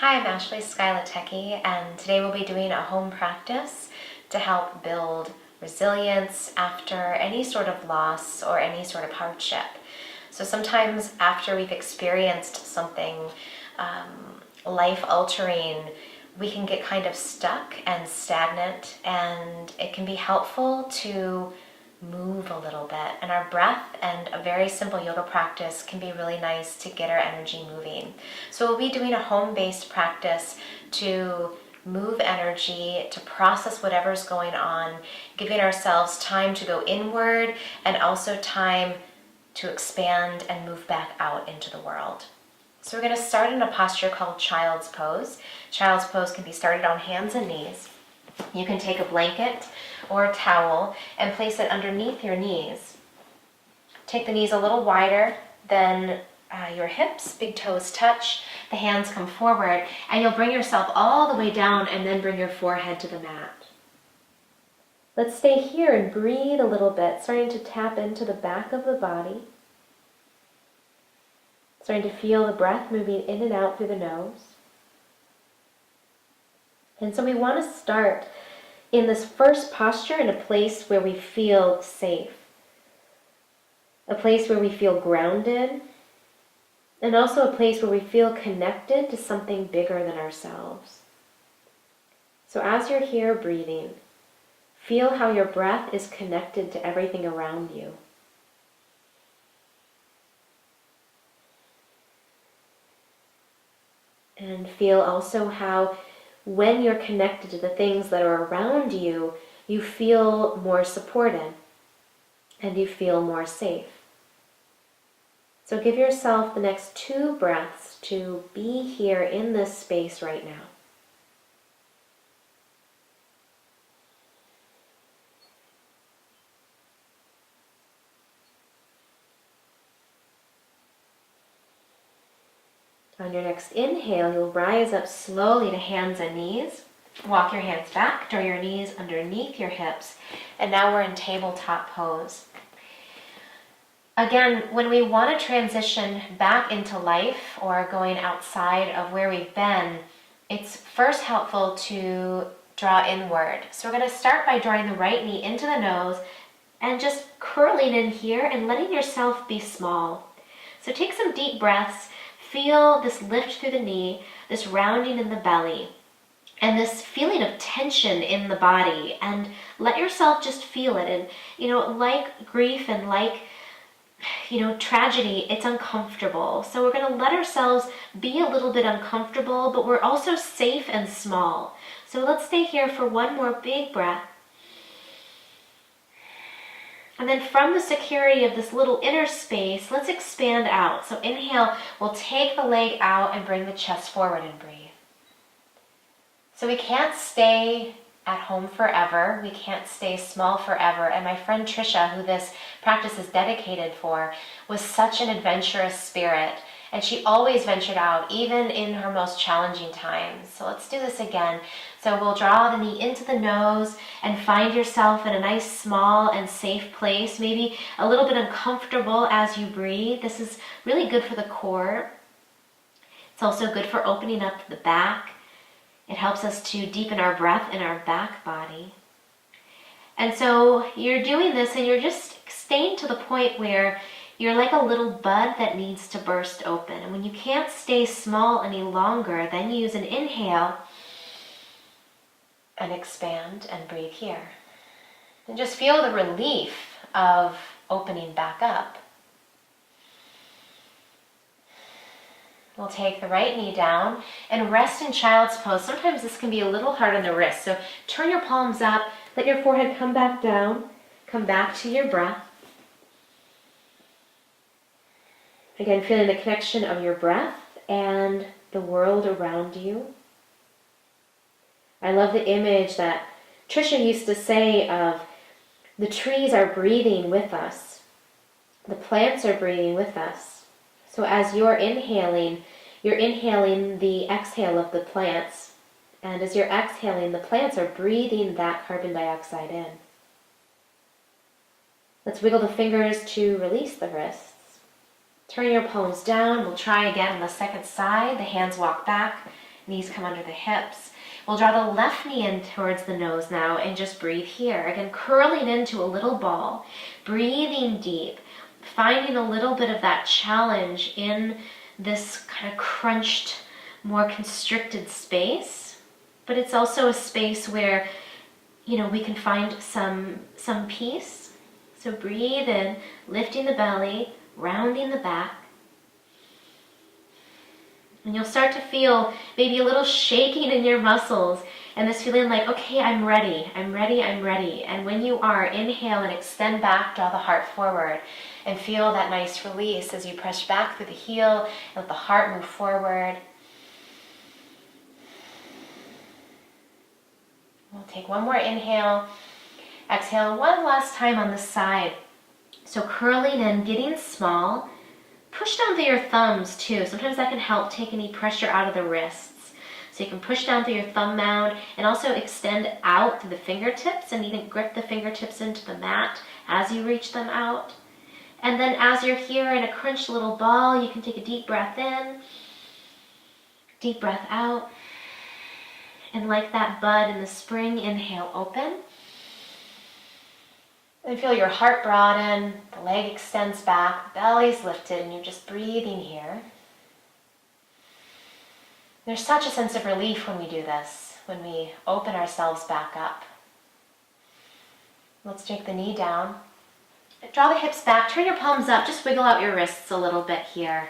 Hi, I'm Litecky, and today we'll be doing a home practice to help build resilience after any sort of loss or any sort of hardship. So sometimes after we've experienced something life-altering, we can get kind of stuck and stagnant, and it can be helpful to move a little bit. And our breath and a very simple yoga practice can be really nice to get our energy moving. So we'll be doing a home-based practice to move energy, to process whatever's going on, giving ourselves time to go inward and also time to expand and move back out into the world. So we're going to start in a posture called Child's Pose. Child's Pose can be started on hands and knees. You can take a blanket or a towel and place it underneath your knees. Take the knees a little wider than your hips, big toes touch, the hands come forward, and you'll bring yourself all the way down and then bring your forehead to the mat. Let's stay here and breathe a little bit, starting to tap into the back of the body. Starting to feel the breath moving in and out through the nose. And so we want to start in this first posture in a place where we feel safe, a place where we feel grounded, and also a place where we feel connected to something bigger than ourselves. So as you're here breathing, feel how your breath is connected to everything around you. And feel also how when you're connected to the things that are around you, you feel more supported and you feel more safe. So give yourself the next 2 breaths to be here in this space right now. On your next inhale, you'll rise up slowly to hands and knees. Walk your hands back, draw your knees underneath your hips, and now we're in tabletop pose. Again, when we want to transition back into life or going outside of where we've been, it's first helpful to draw inward. So we're going to start by drawing the right knee into the nose and just curling in here and letting yourself be small. So take some deep breaths. Feel this lift through the knee, this rounding in the belly, and this feeling of tension in the body, and let yourself just feel it. And, like grief and like, tragedy, it's uncomfortable. So we're going to let ourselves be a little bit uncomfortable, but we're also safe and small. So let's stay here for one more big breath. And then from the security of this little inner space, let's expand out. So inhale, we'll take the leg out and bring the chest forward and breathe. So we can't stay at home forever. We can't stay small forever. And my friend Trisha, who this practice is dedicated for, was such an adventurous spirit. And she always ventured out, even in her most challenging times. So let's do this again. So we'll draw the knee into the nose and find yourself in a nice, small, and safe place. Maybe a little bit uncomfortable as you breathe. This is really good for the core. It's also good for opening up the back. It helps us to deepen our breath in our back body. And so you're doing this and you're just staying to the point where you're like a little bud that needs to burst open. And when you can't stay small any longer, then you use an inhale and expand and breathe here. And just feel the relief of opening back up. We'll take the right knee down and rest in child's pose. Sometimes this can be a little hard on the wrist. So turn your palms up, let your forehead come back down, come back to your breath. Again, feeling the connection of your breath and the world around you. I love the image that Trisha used to say of the trees are breathing with us. The plants are breathing with us. So as you're inhaling the exhale of the plants. And as you're exhaling, the plants are breathing that carbon dioxide in. Let's wiggle the fingers to release the wrists. Turn your palms down. We'll try again on the second side. The hands walk back Knees come under the hips. We'll draw the left knee in towards the nose now and just breathe here. Again, curling into a little ball, breathing deep, finding a little bit of that challenge in this kind of crunched, more constricted space. But it's also a space where, we can find some peace. So breathe in, lifting the belly, rounding the back. And you'll start to feel maybe a little shaking in your muscles and this feeling like, okay, I'm ready, I'm ready, I'm ready. And when you are, inhale and extend back, draw the heart forward and feel that nice release as you press back through the heel and let the heart move forward. We'll take one more inhale. Exhale one last time on the side. So curling in, getting small. Push down through your thumbs too. Sometimes that can help take any pressure out of the wrists. So you can push down through your thumb mound and also extend out through the fingertips and even grip the fingertips into the mat as you reach them out. And then as you're here in a crunched little ball, you can take a deep breath in, deep breath out. And like that bud in the spring, inhale, open. And feel your heart broaden, the leg extends back, the belly's lifted, and you're just breathing here. There's such a sense of relief when we do this, when we open ourselves back up. Let's take the knee down. Draw the hips back, turn your palms up, just wiggle out your wrists a little bit here.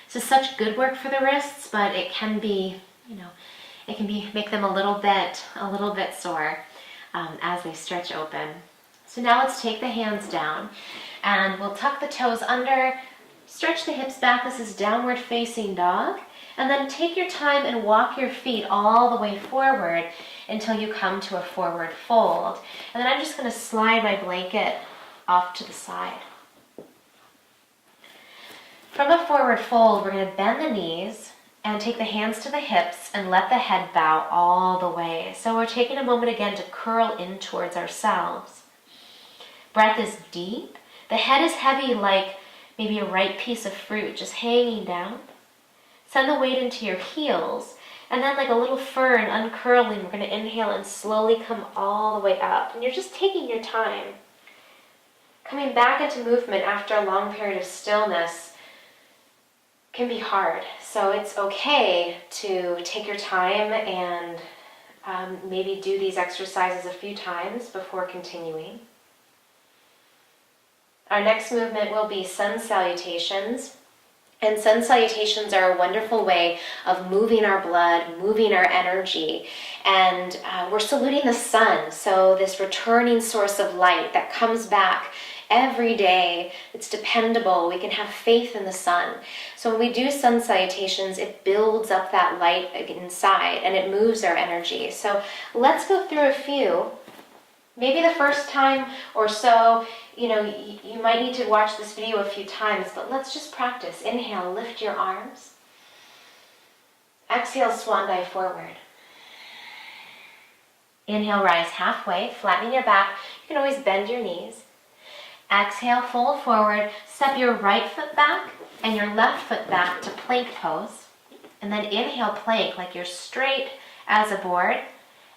This is such good work for the wrists, but it can be, make them a little bit sore as they stretch open. So now let's take the hands down and we'll tuck the toes under, stretch the hips back. This is downward facing dog. And then take your time and walk your feet all the way forward until you come to a forward fold. And then I'm just going to slide my blanket off to the side. From a forward fold, we're going to bend the knees and take the hands to the hips and let the head bow all the way. So we're taking a moment again to curl in towards ourselves. Breath is deep. The head is heavy like maybe a ripe piece of fruit just hanging down. Send the weight into your heels. And then like a little fern uncurling, we're going to inhale and slowly come all the way up. And you're just taking your time. Coming back into movement after a long period of stillness can be hard. So it's okay to take your time and maybe do these exercises a few times before continuing. Our next movement will be sun salutations. And sun salutations are a wonderful way of moving our blood, moving our energy. And we're saluting the sun, so this returning source of light that comes back every day. It's dependable. We can have faith in the sun. So when we do sun salutations, it builds up that light inside and it moves our energy. So let's go through a few. Maybe the first time or so, you might need to watch this video a few times, but let's just practice. Inhale, lift your arms. Exhale, swan dive forward. Inhale, rise halfway, flatten your back. You can always bend your knees. Exhale, fold forward, step your right foot back and your left foot back to plank pose. And then inhale, plank like you're straight as a board.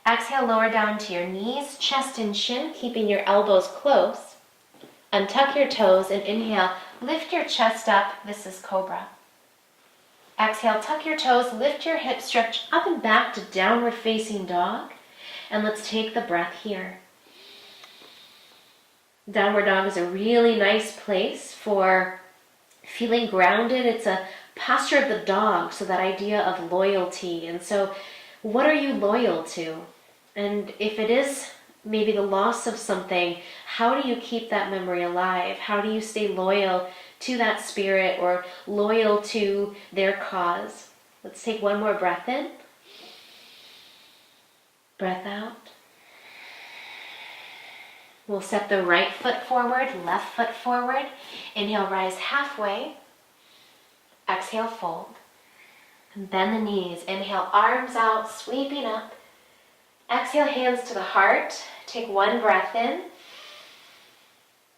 Exhale, lower down to your knees, chest and chin, keeping your elbows close. Untuck your toes and inhale, lift your chest up. This is cobra. Exhale, tuck your toes, lift your hips, stretch up and back to downward facing dog. And let's take the breath here. Downward dog is a really nice place for feeling grounded. It's a posture of the dog, so that idea of loyalty. And so what are you loyal to? And if it is maybe the loss of something, how do you keep that memory alive? How do you stay loyal to that spirit or loyal to their cause? Let's take one more breath in. Breath out. We'll step the right foot forward, left foot forward. Inhale, rise halfway. Exhale, fold. And bend the knees. Inhale, arms out, sweeping up. Exhale, hands to the heart. Take one breath in,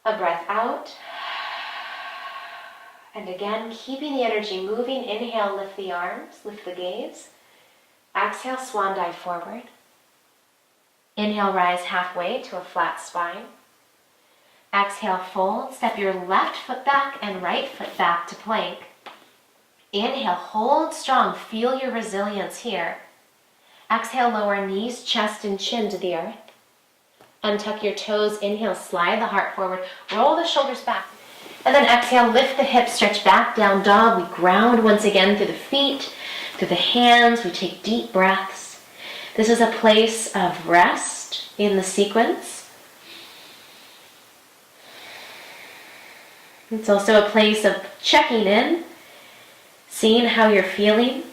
a breath out. And again, keeping the energy moving. Inhale, lift the arms, lift the gaze. Exhale, swan dive forward. Inhale, rise halfway to a flat spine. Exhale, fold. Step your left foot back and right foot back to plank. Inhale, hold strong. Feel your resilience here. Exhale, lower knees, chest, and chin to the earth. Untuck your toes. Inhale, slide the heart forward. Roll the shoulders back. And then exhale, lift the hips, stretch back, down dog. We ground once again through the feet, through the hands. We take deep breaths. This is a place of rest in the sequence. It's also a place of checking in, seeing how you're feeling.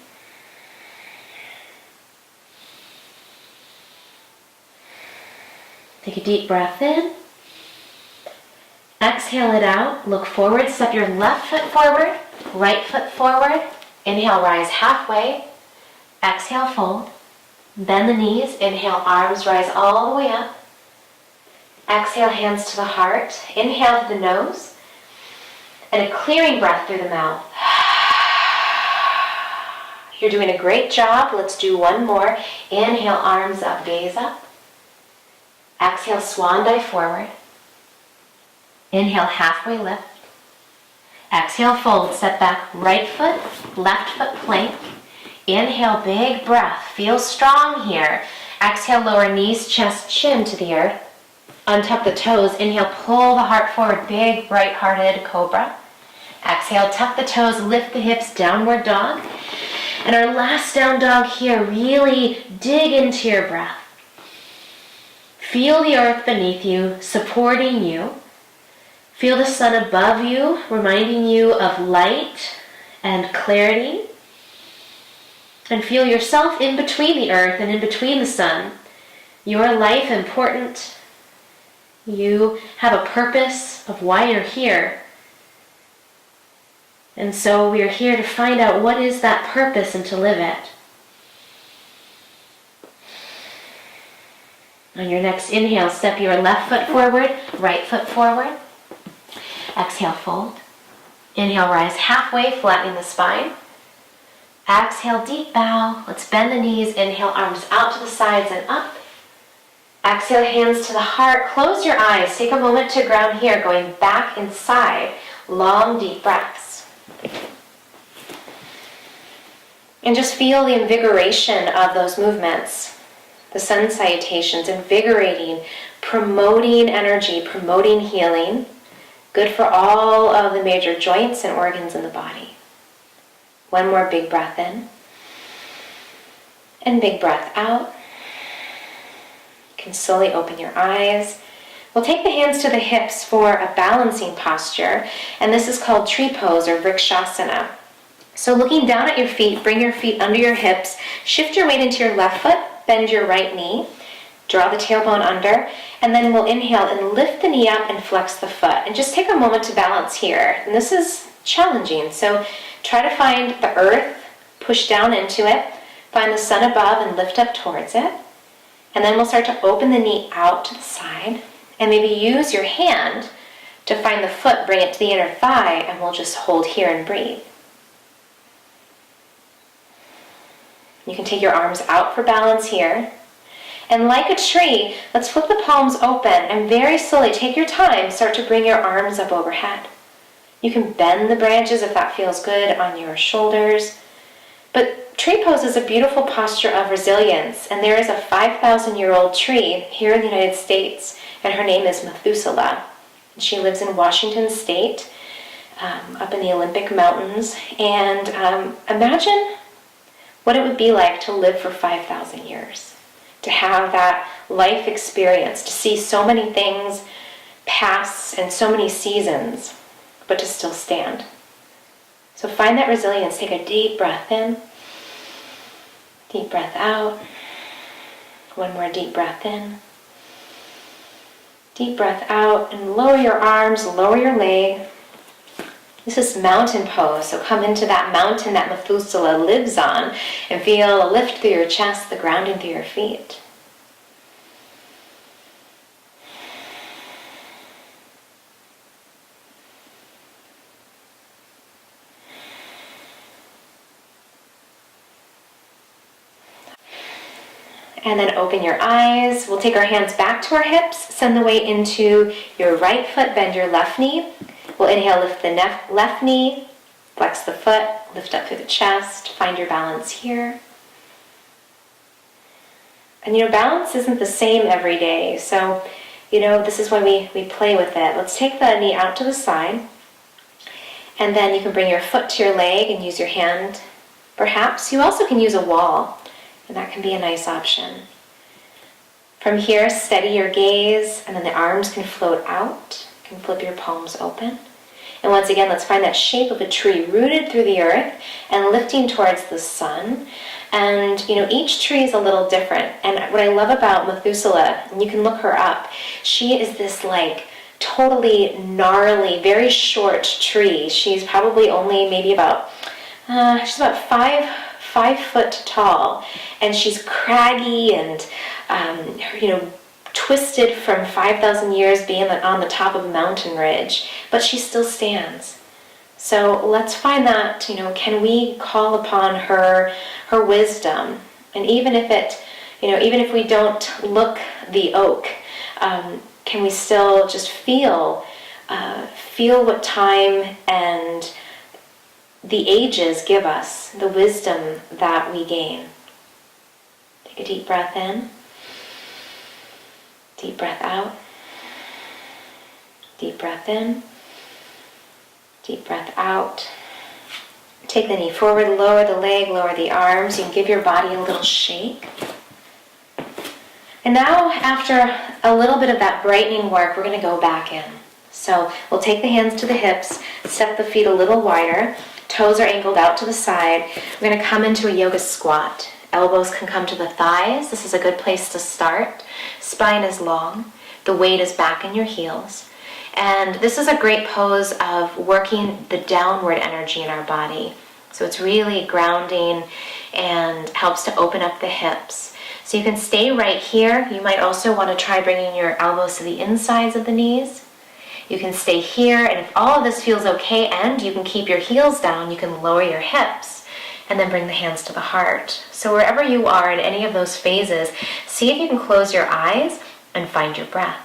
Take a deep breath in. Exhale it out. Look forward. Step your left foot forward, right foot forward. Inhale, rise halfway. Exhale, fold. Bend the knees. Inhale, arms rise all the way up. Exhale, hands to the heart. Inhale to the nose. And a clearing breath through the mouth. You're doing a great job. Let's do one more. Inhale, arms up, gaze up. Exhale, swan dive forward. Inhale, halfway lift. Exhale, fold, step back, right foot, left foot plank. Inhale, big breath, feel strong here. Exhale, lower knees, chest, chin to the earth. Untuck the toes. Inhale, pull the heart forward, big, bright-hearted cobra. Exhale, tuck the toes, lift the hips, downward dog. And our last down dog here, really dig into your breath. Feel the earth beneath you, supporting you. Feel the sun above you, reminding you of light and clarity. And feel yourself in between the earth and in between the sun. Your life important. You have a purpose of why you're here. And so we are here to find out what is that purpose and to live it. On your next inhale, step your left foot forward, right foot forward. Exhale, fold. Inhale, rise halfway, flattening the spine. Exhale, deep bow. Let's bend the knees. Inhale, arms out to the sides and up. Exhale, hands to the heart. Close your eyes. Take a moment to ground here, going back inside. Long, deep breaths. And just feel the invigoration of those movements. The sun salutations, invigorating, promoting energy, promoting healing. Good for all of the major joints and organs in the body. One more big breath in. And big breath out. You can slowly open your eyes. We'll take the hands to the hips for a balancing posture. And this is called tree pose or vrikshasana. So looking down at your feet, bring your feet under your hips. Shift your weight into your left foot. Bend your right knee. Draw the tailbone under, and then we'll inhale and lift the knee up and flex the foot. And just take a moment to balance here. And this is challenging, so try to find the earth, push down into it, find the sun above and lift up towards it. And then we'll start to open the knee out to the side, and maybe use your hand to find the foot, bring it to the inner thigh, and we'll just hold here and breathe. You can take your arms out for balance here. And like a tree, let's flip the palms open and very slowly, take your time, start to bring your arms up overhead. You can bend the branches if that feels good on your shoulders. But tree pose is a beautiful posture of resilience, and there is a 5,000-year-old tree here in the United States, and her name is Methuselah. She lives in Washington State, up in the Olympic Mountains, and imagine what it would be like to live for 5,000 years. To have that life experience, to see so many things pass and so many seasons, but to still stand. So find that resilience. Take a deep breath in, deep breath out. One more deep breath in, deep breath out, and lower your arms, lower your leg. This is mountain pose, so come into that mountain that Methuselah lives on and feel a lift through your chest, the grounding through your feet. And then open your eyes. We'll take our hands back to our hips, send the weight into your right foot, bend your left knee. We'll inhale, lift the left knee, flex the foot, lift up through the chest, find your balance here. And balance isn't the same every day, so this is when we play with it. Let's take the knee out to the side, and then you can bring your foot to your leg and use your hand. Perhaps you also can use a wall, and that can be a nice option. From here, steady your gaze, and then the arms can float out. You can flip your palms open. And once again, let's find that shape of a tree rooted through the earth and lifting towards the sun. And, each tree is a little different. And what I love about Methuselah, and you can look her up, she is this totally gnarly, very short tree. She's probably only maybe about, she's about five foot tall. And she's craggy and, twisted from 5,000 years being on the top of a mountain ridge, but she still stands. So let's find that, can we call upon her wisdom? And even if we don't look the oak, can we still just feel what time and the ages give us, the wisdom that we gain? Take a deep breath in. Deep breath out. Deep breath in. Deep breath out. Take the knee forward, lower the leg, lower the arms. You can give your body a little shake. And now, after a little bit of that brightening work, we're going to go back in. So we'll take the hands to the hips, step the feet a little wider, toes are angled out to the side. We're going to come into a yoga squat. Elbows can come to the thighs. This is a good place to start. Spine is long. The weight is back in your heels. And this is a great pose of working the downward energy in our body. So it's really grounding and helps to open up the hips. So you can stay right here. You might also want to try bringing your elbows to the insides of the knees. You can stay here, and if all of this feels okay and you can keep your heels down, you can lower your hips and then bring the hands to the heart. So wherever you are in any of those phases, see if you can close your eyes and find your breath.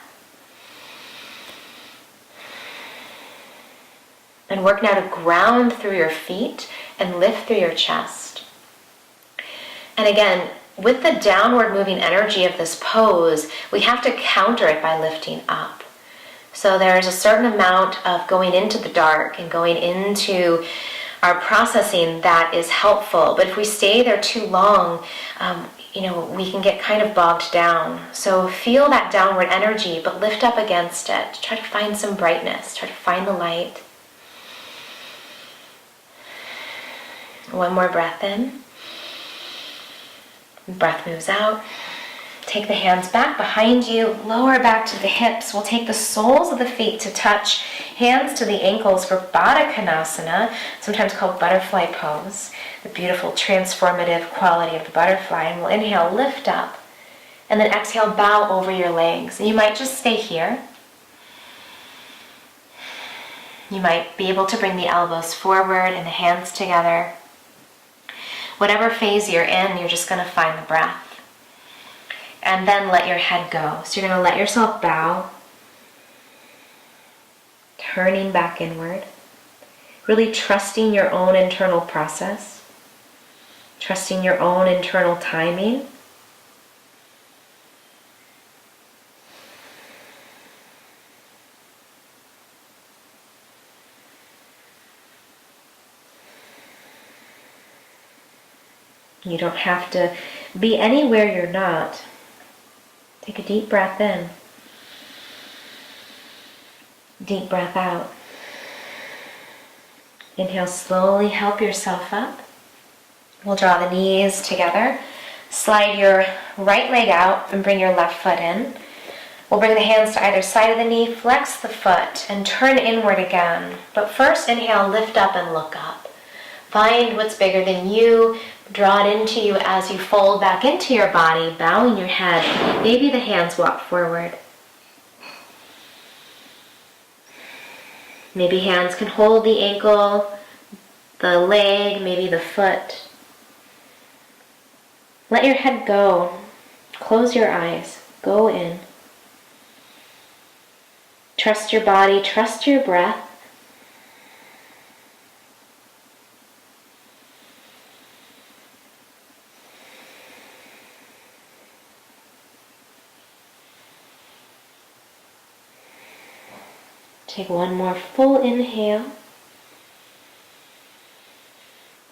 And work now to ground through your feet and lift through your chest. And again, with the downward moving energy of this pose, we have to counter it by lifting up. So there's a certain amount of going into the dark and going into our processing that is helpful. But if we stay there too long, we can get kind of bogged down. So feel that downward energy, but lift up against it. Try to find some brightness. Try to find the light. One more breath in. Breath moves out. Take the hands back behind you, lower back to the hips. We'll take the soles of the feet to touch, hands to the ankles for Baddha Konasana, sometimes called butterfly pose, the beautiful transformative quality of the butterfly. And we'll inhale, lift up, and then exhale, bow over your legs. And you might just stay here. You might be able to bring the elbows forward and the hands together. Whatever phase you're in, you're just going to find the breath. And then let your head go. So you're going to let yourself bow, turning back inward, really trusting your own internal process, trusting your own internal timing. You don't have to be anywhere you're not. Take a deep breath in. Deep breath out. Inhale, slowly help yourself up. We'll draw the knees together. Slide your right leg out and bring your left foot in. We'll bring the hands to either side of the knee, flex the foot, and turn inward again. But first, inhale, lift up and look up. Find what's bigger than you. Draw it into you as you fold back into your body, bowing your head. Maybe the hands walk forward. Maybe hands can hold the ankle, the leg, maybe the foot. Let your head go. Close your eyes. Go in. Trust your body. Trust your breath. Take one more full inhale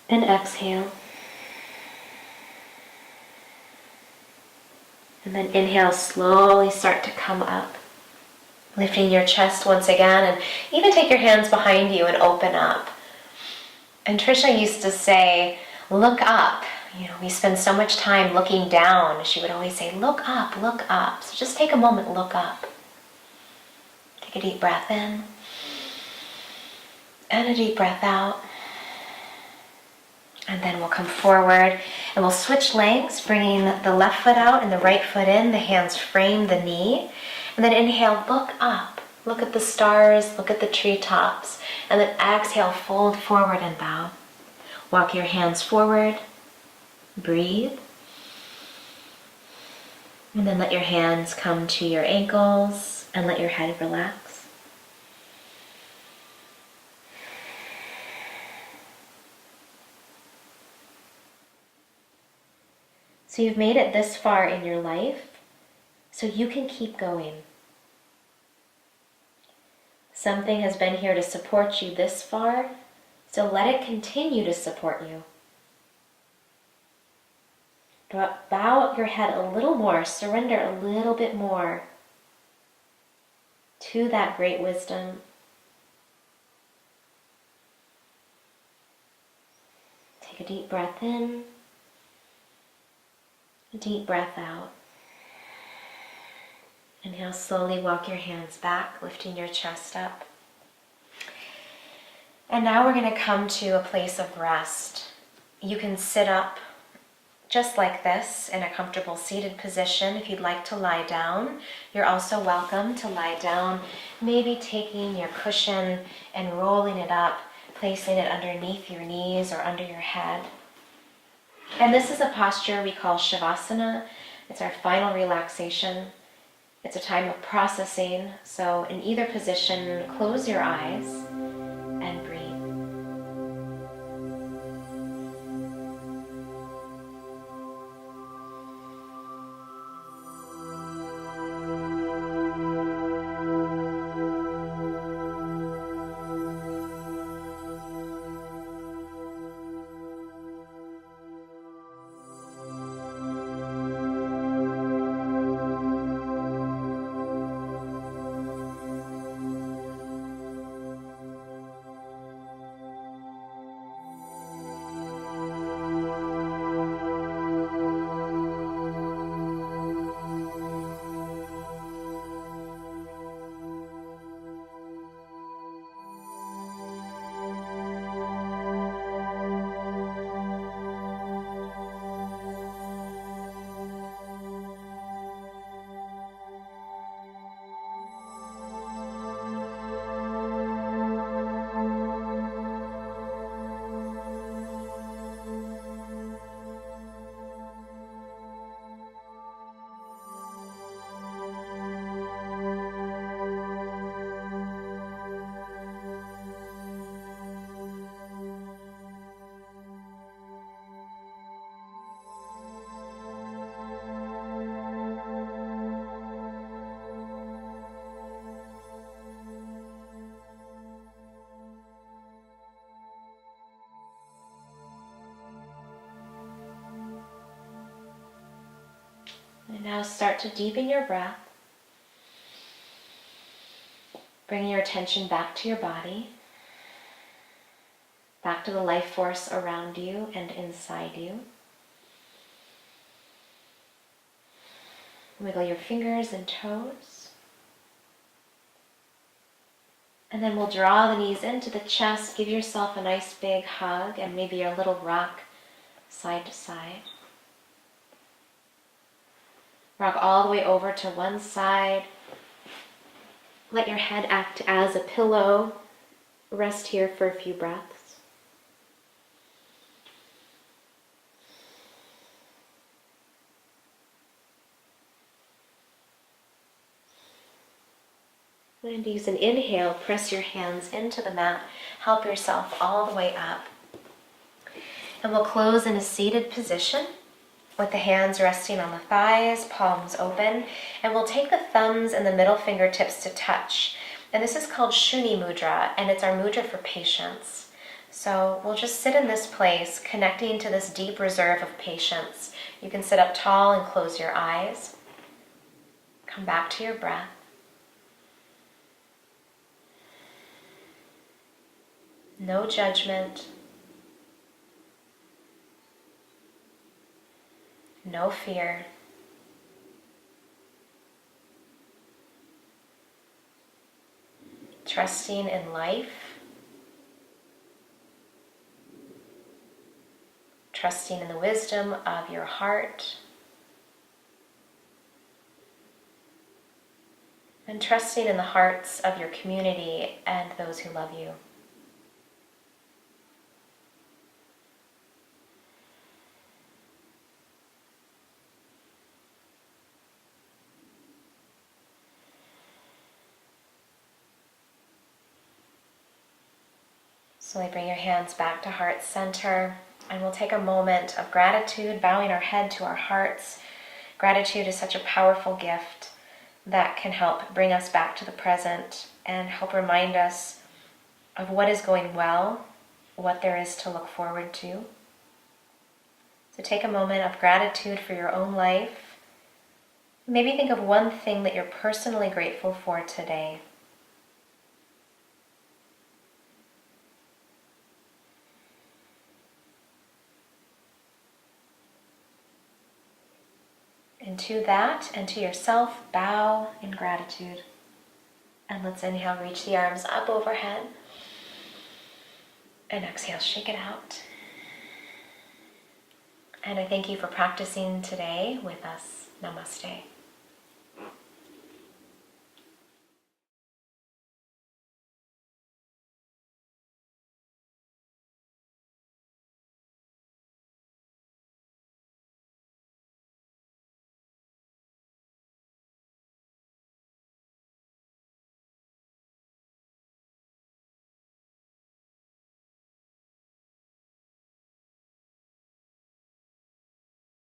and exhale. And then inhale, slowly start to come up. Lifting your chest once again, and even take your hands behind you and open up. And Trisha used to say, look up. We spend so much time looking down. She would always say, look up, look up. So just take a moment, look up. Take a deep breath in. And a deep breath out. And then we'll come forward and we'll switch legs, bringing the left foot out and the right foot in. The hands frame the knee. And then inhale, look up. Look at the stars, look at the treetops. And then exhale, fold forward and bow. Walk your hands forward. Breathe. And then let your hands come to your ankles and let your head relax. So you've made it this far in your life, so you can keep going. Something has been here to support you this far, so let it continue to support you. Bow your head a little more, surrender a little bit more to that great wisdom. Take a deep breath in, a deep breath out. Inhale, slowly walk your hands back, lifting your chest up. And now we're going to come to a place of rest. You can sit up just like this in a comfortable seated position. If you'd like to lie down, you're also welcome to lie down, maybe taking your cushion and rolling it up, placing it underneath your knees or under your head. And this is a posture we call Shavasana. It's our final relaxation. It's a time of processing, so in either position, close your eyes and breathe. And now start to deepen your breath. Bring your attention back to your body, back to the life force around you and inside you. Wiggle your fingers and toes. And then we'll draw the knees into the chest. Give yourself a nice big hug and maybe a little rock side to side. Rock all the way over to one side. Let your head act as a pillow. Rest here for a few breaths. And use an inhale, press your hands into the mat, help yourself all the way up. And we'll close in a seated position with the hands resting on the thighs, palms open, and we'll take the thumbs and the middle fingertips to touch. And this is called Shuni Mudra, and it's our mudra for patience. So we'll just sit in this place, connecting to this deep reserve of patience. You can sit up tall and close your eyes. Come back to your breath. No judgment. No fear. Trusting in life. Trusting in the wisdom of your heart. And trusting in the hearts of your community and those who love you. Slowly bring your hands back to heart center, and we'll take a moment of gratitude, bowing our head to our hearts. Gratitude is such a powerful gift that can help bring us back to the present and help remind us of what is going well, what there is to look forward to. So take a moment of gratitude for your own life. Maybe think of one thing that you're personally grateful for today. And to that and to yourself, bow in gratitude. And let's inhale, reach the arms up overhead. And exhale, shake it out. And I thank you for practicing today with us. Namaste.